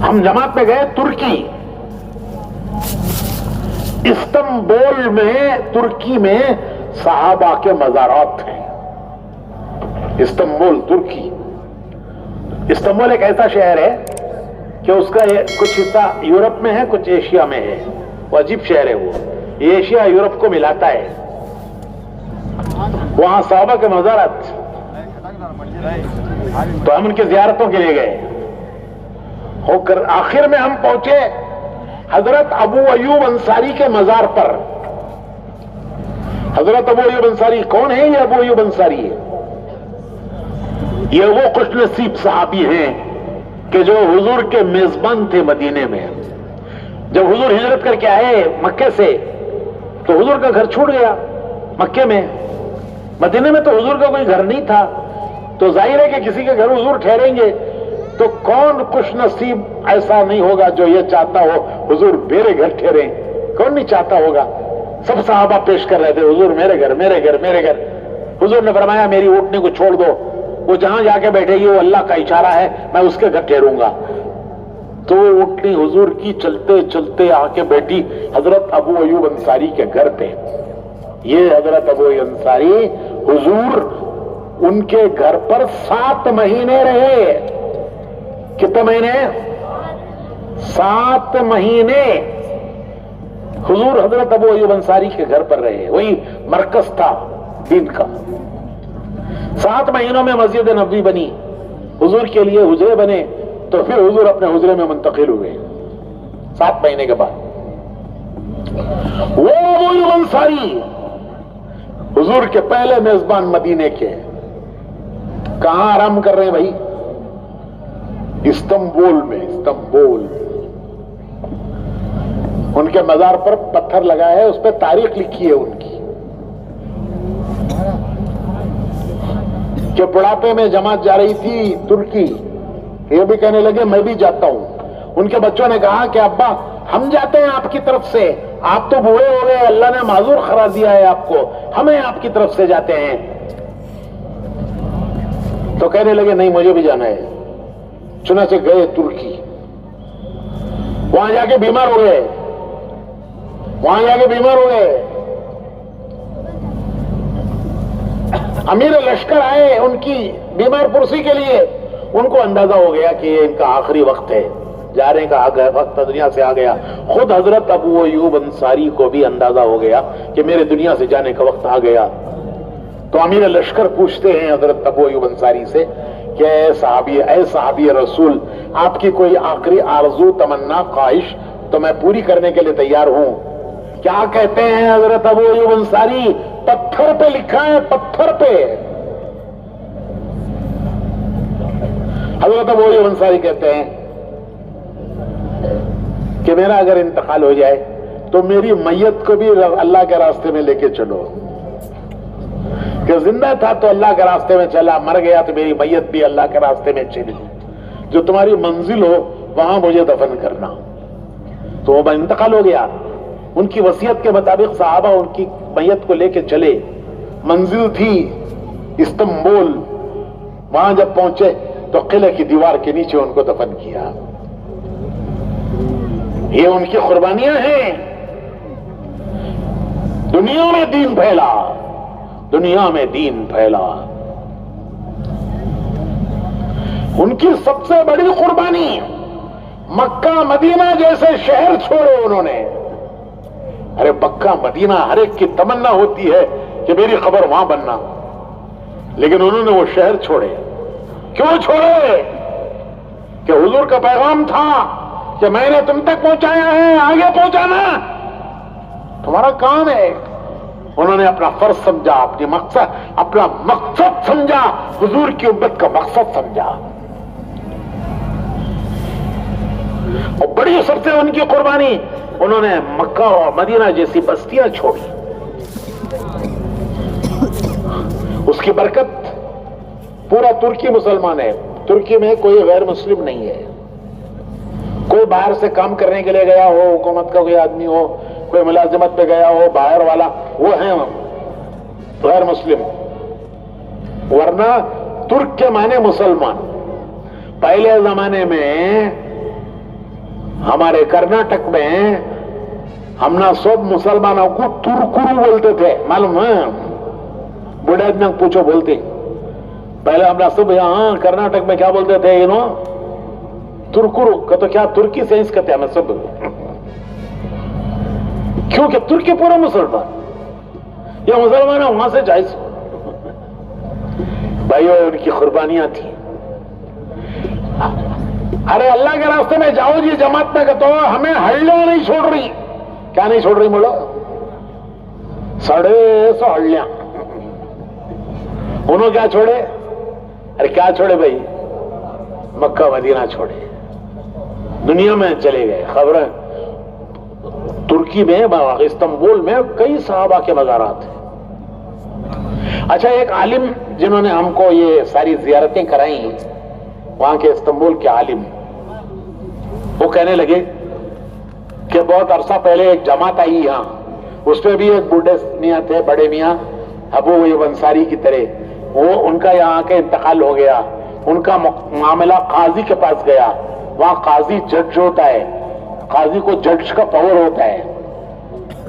ہم جماعت میں گئے ترکی، استنبول میں، ترکی میں صحابہ کے مزارات تھے. استنبول ترکی. استنبول ایک ایسا شہر ہے کہ اس کا کچھ حصہ یورپ میں ہے، کچھ ایشیا میں ہے. وہ عجیب شہر ہے، وہ ایشیا یورپ کو ملاتا ہے. وہاں صحابہ کے مزارات، تو ہم ان کی زیارتوں کے لیے گئے. ہو کر آخر میں ہم پہنچے حضرت ابو ایوب انصاری کے مزار پر. حضرت ابو ایوب انصاری کون ہے؟ یہ ابو ایوب انصاری ہے، یہ وہ خوش نصیب صحابی ہیں کہ جو حضور کے میزبان تھے مدینے میں. جب حضور ہجرت کر کے آئے مکے سے تو حضور کا گھر چھوٹ گیا مکے میں. مدینے میں تو حضور کا کوئی گھر نہیں تھا، تو ظاہر ہے کہ کسی کے گھر حضور ٹھہریں گے تو کون خوش نصیب ایسا نہیں ہوگا جو یہ چاہتا ہو حضور میرے گھر ٹھہریں؟ کون نہیں چاہتا ہوگا؟ سب صحابہ پیش کر رہے تھے حضور میرے گھر میرے گھر میرے گھر. حضور نے فرمایا میری اونٹنی کو چھوڑ دو، وہ جہاں جا کے بیٹھے گی وہ اللہ کا اشارہ ہے، میں اس کے گھر ٹھہروں گا. تو اونٹنی حضور کی چلتے چلتے آ کے بیٹھی حضرت ابو ایوب انصاری کے گھر پہ. یہ حضرت ابو ایوب انصاری حضور ان کے گھر پر 7 مہینے رہے. کتنے مہینے؟ 7 مہینے حضور حضرت ابو ایوب انصاری کے گھر پر رہے. وہی مرکز تھا دین کا. 7 مہینوں میں مسجد نبوی بنی، حضور کے لیے حجرے بنے، تو پھر حضور اپنے حجرے میں منتقل ہوئے 7 مہینے کے بعد. وہ ابو ایوب انصاری حضور کے پہلے میزبان مدینے کے. کہاں آرام کر رہے ہیں بھائی؟ استنبول میں. استنبول ان کے مزار پر پتھر لگا ہے، اس پہ تاریخ لکھی ہے ان کی کہ بڑھاپے میں جماعت جا رہی تھی ترکی. یہ بھی کہنے لگے میں بھی جاتا ہوں. ان کے بچوں نے کہا کہ ابا ہم جاتے ہیں آپ کی طرف سے، آپ تو بوڑھے ہو گئے، اللہ نے معذور قرار دیا ہے آپ کو، ہمیں آپ کی طرف سے جاتے ہیں. تو کہنے لگے نہیں مجھے بھی جانا ہے. چنانچہ گئے ترکی. وہاں جا کے بیمار ہو گئے، وہاں جا کے بیمار ہو گئے. امیر لشکر آئے ان کی بیمار پرسی کے لیے. ان کو اندازہ ہو گیا کہ یہ ان کا آخری وقت ہے، جانے کا وقت دنیا سے آ گیا. خود حضرت ابو ایوب انصاری کو بھی اندازہ ہو گیا کہ میرے دنیا سے جانے کا وقت آ گیا. تو امیر لشکر پوچھتے ہیں حضرت ابو ایوب انصاری سے کہ اے صحابی رسول، آپ کی کوئی آخری آرزو، تمنا، خواہش تو میں پوری کرنے کے لیے تیار ہوں. کیا کہتے ہیں حضرت ابو ایوب انصاری؟ پتھر پہ لکھا ہے، پتھر پہ. حضرت ابو ایوب انصاری کہتے ہیں کہ میرا اگر انتقال ہو جائے تو میری میت کو بھی اللہ کے راستے میں لے کے چلو. کہ زندہ تھا تو اللہ کے راستے میں چلا، مر گیا تو میری میت بھی اللہ کے راستے میں چلی. جو تمہاری منزل ہو وہاں مجھے دفن کرنا. تو وہ انتقال ہو گیا. ان کی وصیت کے مطابق صحابہ ان کی میت کو لے کے چلے. منزل تھی استنبول. وہاں جب پہنچے تو قلعے کی دیوار کے نیچے ان کو دفن کیا. یہ ان کی قربانیاں ہیں. دنیا میں دین پھیلا، دنیا میں دین پھیلا. ان کی سب سے بڑی قربانی مکہ مدینہ جیسے شہر چھوڑے انہوں نے. ارے مکہ مدینہ ہر ایک کی تمنا ہوتی ہے کہ میری خبر وہاں بننا، لیکن انہوں نے وہ شہر چھوڑے. کیوں چھوڑے؟ کہ حضور کا پیغام تھا کہ میں نے تم تک پہنچایا ہے، آگے پہنچانا تمہارا کام ہے. انہوں نے اپنا فرض سمجھا، اپنا مقصد سمجھا، حضور کی امت کا مقصد سمجھا. اور بڑی سب سے ان کی قربانی، انہوں نے مکہ اور مدینہ جیسی بستیاں چھوڑی. اس کی برکت پورا ترکی مسلمان ہے. ترکی میں کوئی غیر مسلم نہیں ہے. کوئی باہر سے کام کرنے کے لیے گیا ہو، حکومت کا کوئی آدمی ہو، کوئی ملازمت پہ گیا ہو باہر والا، وہ ہیں غیر مسلم. ورنہ ترک کے معنی مسلمان. پہلے زمانے میں ہمارے کرناٹک میں ہم نہ سب مسلمانوں کو ترکرو بولتے تھے، معلوم ہے؟ بوڑھے آدمی پوچھو بولتے پہلے ہم نہ سب یہاں کرناٹک میں کیا بولتے تھے؟ ترکرو کا تو کیا ترکی سے اس کہتے ہیں ہمیں سب، کیونکہ ترکی پورا مسلمان، یہ مسلمان ہے وہاں سے جائز بھائیو ان کی قربانیاں تھیں. ارے اللہ کے راستے میں جاؤ جی جماعت میں کہتے ہو، ہمیں ہڈیاں نہیں چھوڑ رہی. کیا نہیں چھوڑ رہی بولو؟ 150 ہڈیاں. انہوں کیا چھوڑے؟ ارے کیا چھوڑے بھائی؟ مکہ مدینہ چھوڑے، دنیا میں چلے گئے. خبریں ترکی میں استنبول میں کئی صحابہ کے مزارات ہیں. اچھا ایک عالم جنہوں نے ہم کو یہ ساری زیارتیں کرائیں، وہاں کے استنبول کے عالم، وہ کہنے لگے کہ بہت عرصہ پہلے ایک جماعت آئی یہاں، اس پہ بھی ایک بوڑھے میاں تھے، بڑے میاں ابو ایوب انصاری کی طرح، وہ ان کا یہاں کے انتقال ہو گیا. ان کا معاملہ قاضی کے پاس گیا. وہاں قاضی جج ہوتا ہے، قاضی کو جج کا پاور ہوتا ہے.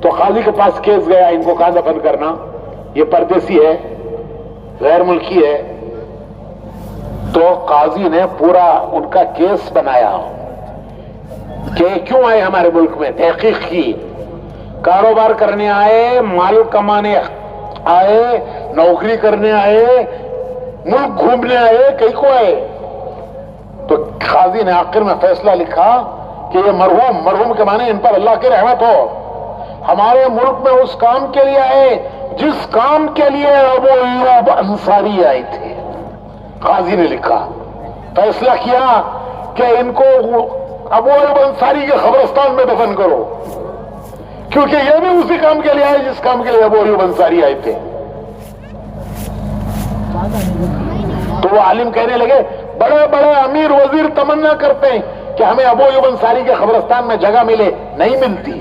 تو قاضی کے پاس کیس گیا، ان کو کہاں دفن کرنا؟ یہ پردیسی ہے، غیر ملکی ہے. تو قاضی نے پورا ان کا کیس بنایا کہ کیوں آئے ہمارے ملک میں، تحقیق کی. کاروبار کرنے آئے، مال کمانے آئے، نوکری کرنے آئے، ملک گھومنے آئے، کئی کو آئے؟ تو قاضی نے آخر میں فیصلہ لکھا کہ یہ مرحوم کے معنی ان پر اللہ کی رحمت ہو، ہمارے ملک میں اس کام کے لیے آئے جس کام کے لیے ابو ایوب انصاری آئے تھے. قاضی نے لکھا، فیصلہ کیا کہ ان کو ابو ایوب انصاری کے قبرستان میں دفن کرو، کیونکہ یہ بھی اسی کام کے لیے آئے جس کام کے لیے ابو ایوب انصاری آئے تھے. تو وہ عالم کہنے لگے بڑے بڑے امیر وزیر تمنا کرتے ہیں کہ ہمیں ابو ایوب انصاری کے قبرستان میں جگہ ملے، نہیں ملتی.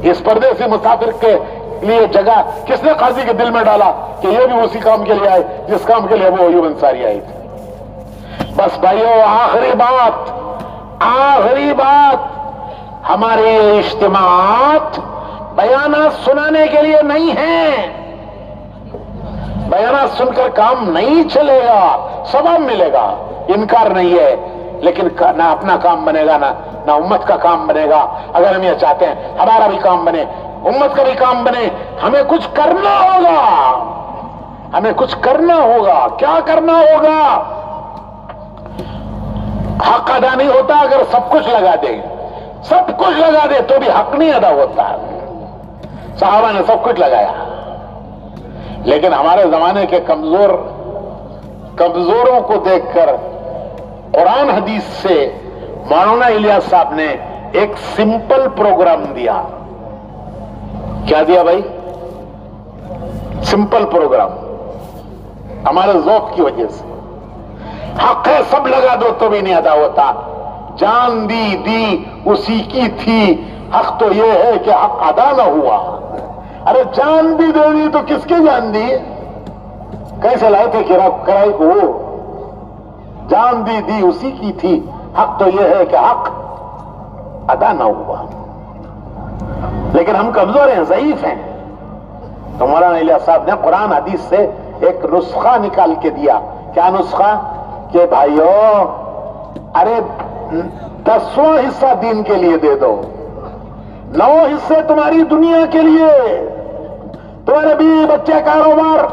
اس پردیسی مسافر کے لیے جگہ کس نے قاضی کے دل میں ڈالا کہ یہ بھی اسی کام کے لیے آئے جس کام کے لیے ابو ایوب انصاری آئے تھے. بس بھائیو آخری بات ہمارے اجتماعات بیانات سنانے کے لیے نہیں ہیں. بیانات سن کر کام نہیں چلے گا، ثواب ملے گا، انکار نہیں ہے، لیکن نہ اپنا کام بنے گا نہ امت کا کام بنے گا. اگر ہم یہ چاہتے ہیں ہمارا بھی کام بنے، امت کا بھی کام بنے، ہمیں کچھ کرنا ہوگا. ہمیں کچھ کرنا ہوگا. کیا کرنا ہوگا؟ حق ادا نہیں ہوتا اگر سب کچھ لگا دے. سب کچھ لگا دے تو بھی حق نہیں ادا ہوتا. صحابہ نے سب کچھ لگایا، لیکن ہمارے زمانے کے کمزوروں کو دیکھ کر قرآن حدیث سے مولانا الیاس صاحب نے ایک سمپل پروگرام دیا. کیا دیا بھائی؟ Simple program. ہمارے ذوق کی وجہ سے حق ہے سب لگا دو تو بھی نہیں ادا ہوتا. جان دی اسی کی تھی، حق تو یہ ہے کہ حق ادا نہ ہوا. ارے جان بھی دے دی تو کس کی جان دی؟ کیسے لائے تھے کرائے کو؟ جان دی اسی کی تھی، حق تو یہ ہے کہ حق ادا نہ ہوا. لیکن ہم کمزور ہیں، ضعیف ہیں. تو مولانا الیاس صاحب نے قرآن حدیث سے ایک نسخہ نکال کے دیا. کیا نسخہ؟ کہ بھائیو ارے 10واں حصہ دین کے لیے دے دو، 9 حصے تمہاری دنیا کے لیے، تمہارے بیوی بچے، کاروبار،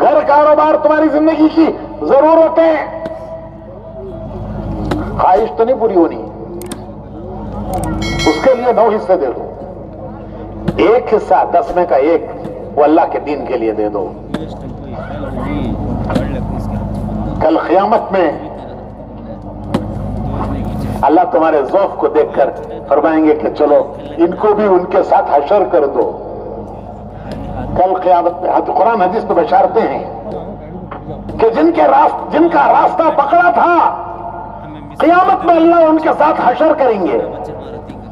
گھر، کاروبار، تمہاری زندگی کی ضرورتیں. خواہش تو نہیں پوری ہونی، اس کے لیے 9 حصے دے دو. 1 حصہ 10 میں کا 1 وہ اللہ کے دین کے لیے دے دو. کل قیامت میں اللہ تمہارے ذوق کو دیکھ کر فرمائیں گے کہ چلو ان کو بھی ان کے ساتھ حشر کر دو. کل قیامت میں قرآن حدیث میں بشارتے ہیں کہ جن کا راستہ پکڑا تھا قیامت میں اللہ ان کے ساتھ حشر کریں گے.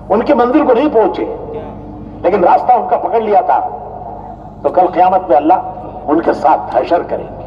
ان کی منزل کو نہیں پہنچے لیکن راستہ ان کا پکڑ لیا تھا، تو کل قیامت میں اللہ ان کے ساتھ حشر کریں گے.